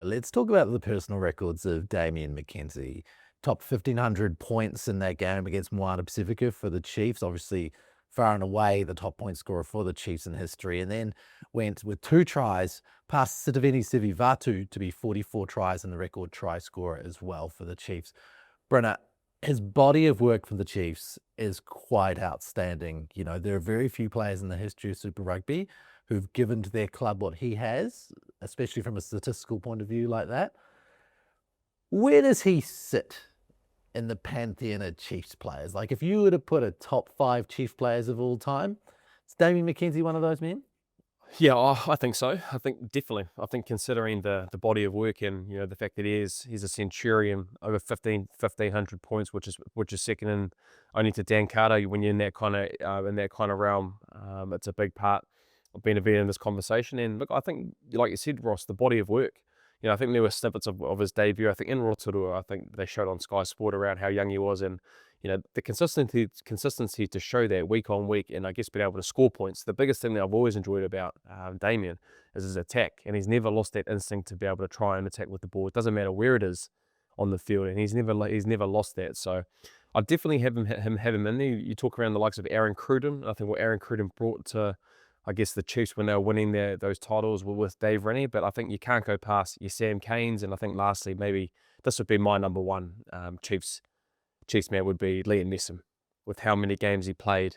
Let's talk about the personal records of Damian McKenzie. Top 1,500 points in that game against Moana Pacifica for the Chiefs. Obviously, far and away the top point scorer for the Chiefs in history. And then went with 2 tries past Sitiveni Sivivatu to be 44 tries and the record try scorer as well for the Chiefs. Brenna, his body of work for the Chiefs is quite outstanding. You know, there are very few players in the history of Super Rugby who've given to their club what he has, especially from a statistical point of view like that. Where does he sit in the pantheon of Chiefs players? Like, if you were to put a top 5 Chiefs players of all time, is Damian McKenzie one of those men? Yeah, I think so. I think definitely. I think considering the body of work and the fact that he's a centurion over 1,500 points, which is second in only to Dan Carter. When you're in that kind of realm, it's a big part of being in this conversation. And look, I think, like you said, Ross, the body of work. I think there were snippets of his debut. I think in Rotorua, I think they showed on Sky Sport around how young he was, and the consistency to show that week on week, and I guess being able to score points. The biggest thing that I've always enjoyed about Damian is his attack, and he's never lost that instinct to be able to try and attack with the ball. It doesn't matter where it is on the field, and he's never lost that. So I definitely have him in there. You talk around the likes of Aaron Cruden. I think what Aaron Cruden brought to, I guess, the Chiefs when they were winning those titles were with Dave Rennie, but I think you can't go past your Sam Canes, and I think lastly, maybe this would be my number one Chiefs man would be Liam Neeson, with how many games he played.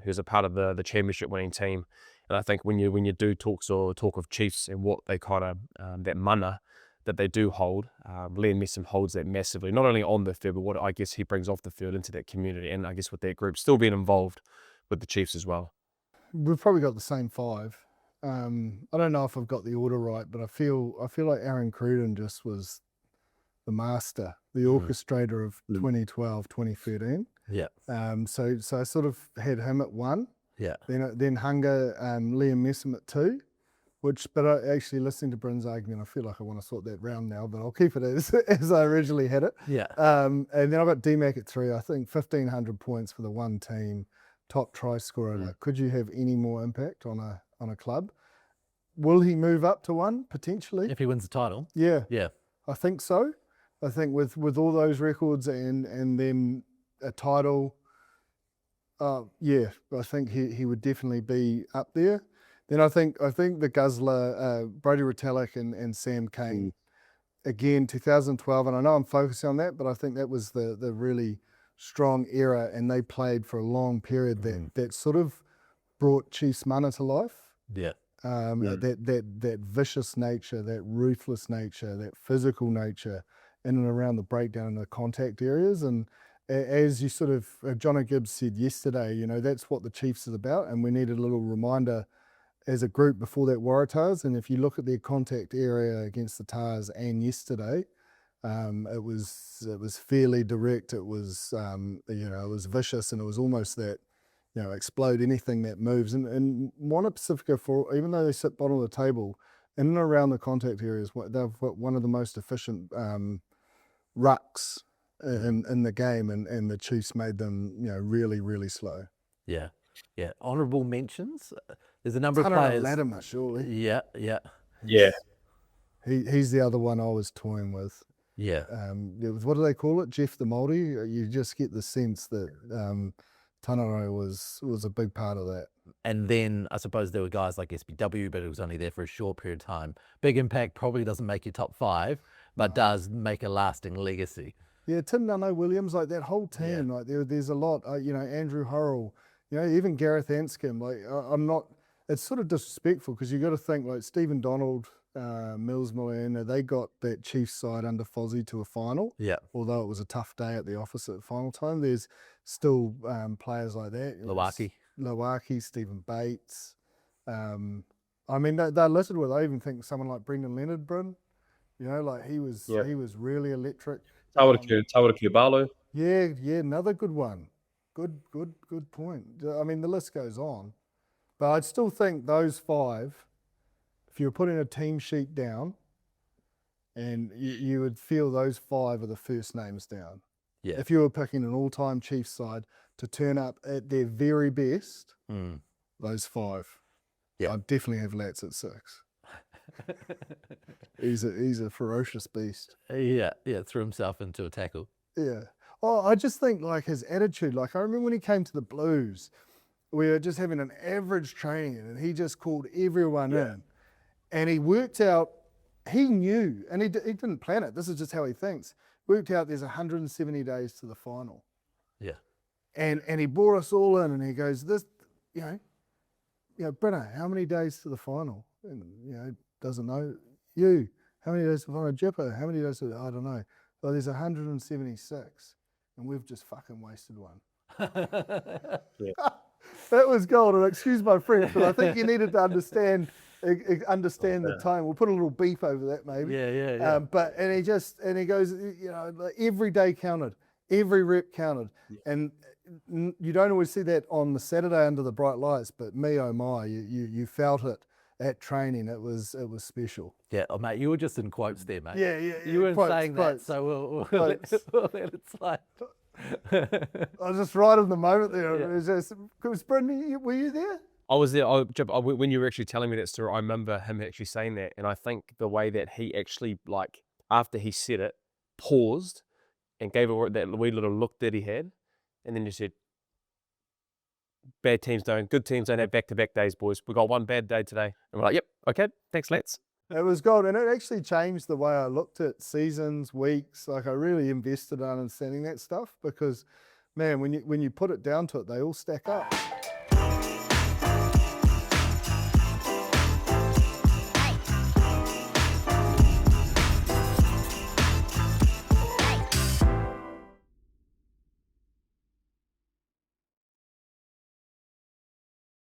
He was a part of the championship winning team, and I think when you do talk of Chiefs and what they kind of that mana that they do hold, Liam Neeson holds that massively, not only on the field, but what I guess he brings off the field into that community, and I guess with their group still being involved with the Chiefs as well. We've probably got the same 5. I don't know if I've got the order right, but I feel like Aaron Cruden just was the master, the orchestrator of 2012, 2013. Yeah. So I sort of had him at 1. Yeah. Then Hunger, Liam Neeson at 2. But I actually, listening to Bryn's argument, I feel like I want to sort that round now, but I'll keep it as I originally had it. Yeah. And then I've got D-Mac at 3. I think 1,500 points for the one team, top try scorer. Like, could you have any more impact on a club? Will he move up to 1 potentially? If he wins the title. Yeah. Yeah. I think so. I think with all those records and then a title, yeah, I think he would definitely be up there. Then I think the guzzler, Brodie Retallick and Sam Cane, again, 2012, and I know I'm focusing on that, but I think that was the really strong era, and they played for a long period that sort of brought Chiefs mana to life. Yeah. That vicious nature, that ruthless nature, that physical nature in and around the breakdown in the contact areas. And as you sort of, Jono Gibbs said yesterday, that's what the Chiefs is about, and we needed a little reminder as a group before that Waratahs. And if you look at their contact area against the Tars and yesterday, it was fairly direct. It was it was vicious, and it was almost that explode anything that moves. And Moana Pacifica, even though they sit bottom of the table, in and around the contact areas, they've got one of the most efficient rucks in the game, and the Chiefs made them really, really slow. Yeah. Yeah. Honourable mentions. There's a number of players. Latimer, surely. Yeah. Yeah. Yeah. He's the other one I was toying with. Yeah. What do they call it? Jeff the Māori? You just get the sense that Tanaro was a big part of that. And then I suppose there were guys like SBW, but it was only there for a short period of time. Big impact probably doesn't make your top 5, but does make a lasting legacy. Yeah, Tim Nano-Williams, like that whole team, like there's a lot. Andrew Hurrell, even Gareth Anscombe. Like I'm not. It's sort of disrespectful because you got to think like Stephen Donald, Mills Milano, they got that Chiefs side under Fozzie to a final. Yeah. Although it was a tough day at the office at final time, there's still players like that. Lawaki, Stephen Bates. I mean, they're listed with. I even think someone like Brendan Leonard, Bryn. Like he was really electric. Tawariki Balo. Yeah, another good one. Good point. I mean, the list goes on, but I'd still think those 5. If you were putting a team sheet down, and you would feel those 5 are the first names down. Yeah. If you were picking an all-time Chiefs side to turn up at their very best, those 5. Yeah. I'd definitely have Lats at 6. He's a ferocious beast. Yeah, threw himself into a tackle. Yeah. Oh, I just think like his attitude. Like I remember when he came to the Blues, we were just having an average training, and he just called everyone in, and he worked out. He knew, and he didn't plan it. This is just how he thinks. Worked out there's 170 days to the final. Yeah. And he brought us all in, and he goes, this, Brenner, how many days to the final? And, doesn't know. You, how many days to the final? Jipper, how many days to the, I don't know. Well, there's 176, and we've just fucking wasted one. That was gold, and excuse my French, but I think you needed to understand the time. We'll put a little beep over that maybe. Yeah. And he goes, like, every day counted, every rep counted, and you don't always see that on the Saturday under the bright lights, but me, oh my, you felt it at training. It was special. Yeah, mate, you were just in quotes there, mate. Yeah. You weren't saying quotes. that, so we'll let it slide. I was just right in the moment there. Yeah. It was just, Brendan, were you there? I was there. When you were actually telling me that story, I remember him actually saying that, and I think the way that he actually, like, after he said it, paused and gave it that wee little look that he had, and then just said, good teams don't have back-to-back days, boys. We got one bad day today. And we're like, yep, okay, thanks, lads. It was gold, and it actually changed the way I looked at seasons, weeks. Like I really invested in understanding that stuff because, man, when you put it down to it, they all stack up.